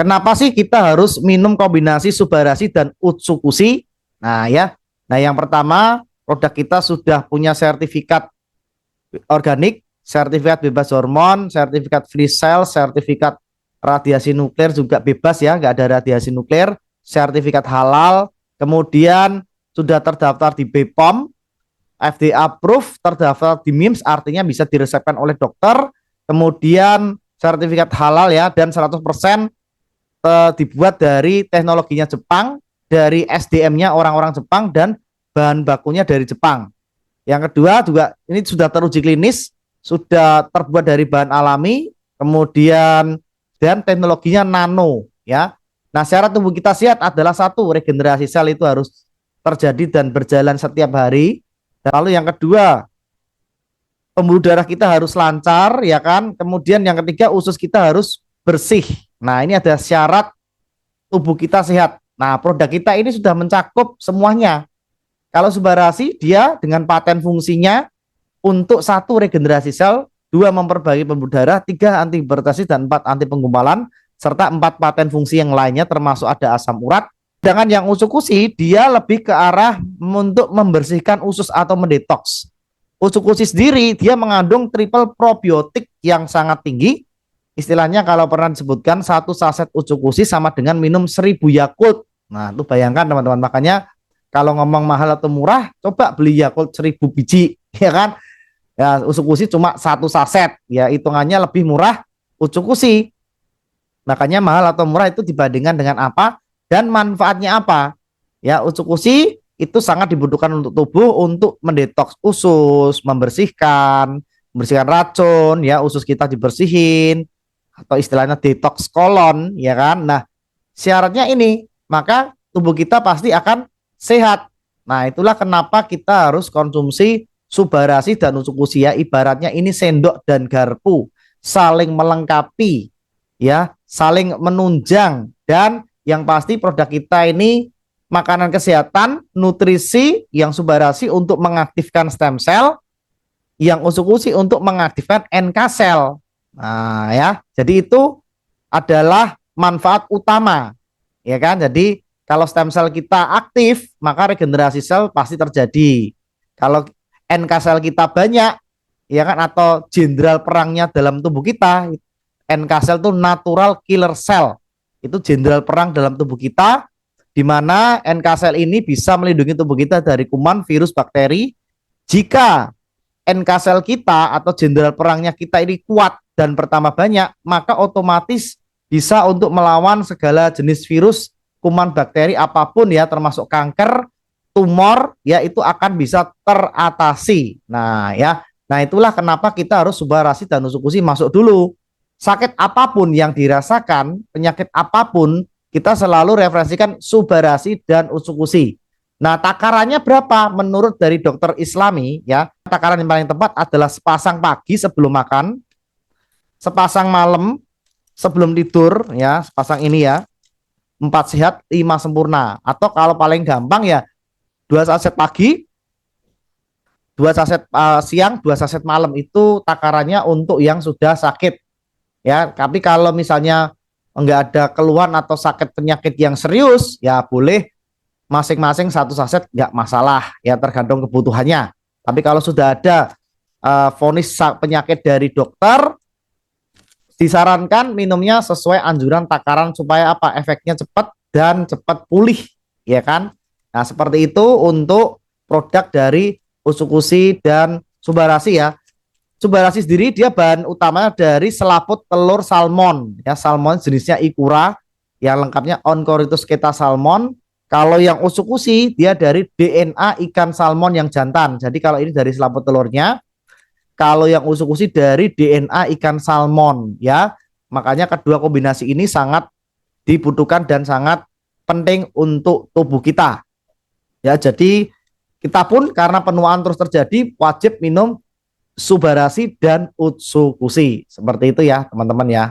Kenapa sih kita harus minum kombinasi Subarashi dan Utsukushi? Nah ya, nah yang pertama produk kita sudah punya sertifikat organik, sertifikat bebas hormon, sertifikat free cell, sertifikat radiasi nuklir juga bebas ya, nggak ada radiasi nuklir, sertifikat halal, kemudian sudah terdaftar di BPOM, FDA approved, terdaftar di MIMS, artinya bisa diresepkan oleh dokter, kemudian sertifikat halal ya, dan 100% dibuat dari teknologinya Jepang, dari SDM-nya orang-orang Jepang, dan bahan bakunya dari Jepang. Yang kedua juga ini sudah teruji klinis, sudah terbuat dari bahan alami, kemudian dan teknologinya nano ya. Nah, syarat tubuh kita sehat adalah satu, regenerasi sel itu harus terjadi dan berjalan setiap hari. Dan lalu yang kedua, pembuluh darah kita harus lancar ya kan. Kemudian yang ketiga, usus kita harus bersih. Nah, ini ada syarat tubuh kita sehat. Nah, produk kita ini sudah mencakup semuanya. Kalau Subarashi dia dengan paten fungsinya untuk satu regenerasi sel, dua memperbaiki pembuluh darah, tiga anti hipertensi, dan empat anti penggumpalan, serta empat paten fungsi yang lainnya termasuk ada asam urat. Sedangkan yang Utsukushi dia lebih ke arah untuk membersihkan usus atau mendetoks. Utsukushi sendiri dia mengandung triple probiotik yang sangat tinggi. Istilahnya kalau pernah disebutkan satu saset Utsukushi sama dengan minum 1000 Yakult. Nah, itu bayangkan teman-teman, makanya kalau ngomong mahal atau murah, coba beli Yakult 1000 biji, ya kan? Ya, Utsukushi cuma satu saset, ya hitungannya lebih murah Utsukushi. Makanya mahal atau murah itu dibandingkan dengan apa dan manfaatnya apa. Ya, Utsukushi itu sangat dibutuhkan untuk tubuh untuk mendetoks usus, membersihkan racun, ya usus kita dibersihin atau istilahnya detox kolon, ya kan? Nah, syaratnya ini, maka tubuh kita pasti akan sehat. Nah, itulah kenapa kita harus konsumsi Subarashi dan Utsukushi ya. Ibaratnya ini sendok dan garpu, saling melengkapi, ya, saling menunjang. Dan yang pasti produk kita ini makanan kesehatan, nutrisi, yang Subarashi untuk mengaktifkan stem cell, yang Utsukushi untuk mengaktifkan NK cell. Nah, ya, jadi itu adalah manfaat utama, ya kan? Jadi kalau stem cell kita aktif, maka regenerasi sel pasti terjadi. Kalau NK sel kita banyak, ya kan, atau jenderal perangnya dalam tubuh kita, NK sel itu natural killer cell. Itu jenderal perang dalam tubuh kita, di mana NK sel ini bisa melindungi tubuh kita dari kuman, virus, bakteri. Jika NK sel kita atau jenderal perangnya kita ini kuat dan bertambah banyak, maka otomatis bisa untuk melawan segala jenis virus, kuman, bakteri apapun ya, termasuk kanker, tumor ya, itu akan bisa teratasi. Nah ya, nah itulah kenapa kita harus Subarashi dan Utsukushi masuk dulu. Sakit apapun yang dirasakan, penyakit apapun, kita selalu referensikan Subarashi dan Utsukushi. Nah, takarannya berapa? Menurut dari dokter Islami ya, takaran yang paling tepat adalah sepasang pagi sebelum makan, sepasang malam sebelum tidur ya, sepasang ini ya. 4 sehat, 5 sempurna. Atau kalau paling gampang ya 2 saset pagi, 2 saset siang, 2 saset malam, itu takarannya untuk yang sudah sakit. Ya, tapi kalau misalnya enggak ada keluhan atau sakit penyakit yang serius, ya boleh masing-masing 1 saset, enggak masalah, ya tergantung kebutuhannya. Tapi kalau sudah ada vonis penyakit dari dokter, disarankan minumnya sesuai anjuran takaran supaya apa? Efeknya cepat dan cepat pulih, ya kan? Nah, seperti itu untuk produk dari Utsukushi dan Subarashi ya. Subarashi sendiri dia bahan utamanya dari selaput telur salmon, ya, salmon jenisnya Ikura, yang lengkapnya Oncorhynchus keta salmon. Kalau yang Utsukushi dia dari DNA ikan salmon yang jantan. Jadi kalau ini dari selaput telurnya, kalau yang Utsukushi dari DNA ikan salmon ya. Makanya kedua kombinasi ini sangat dibutuhkan dan sangat penting untuk tubuh kita. Ya, jadi kita pun karena penuaan terus terjadi wajib minum Subarashi dan Utsukushi. Seperti itu ya, teman-teman ya.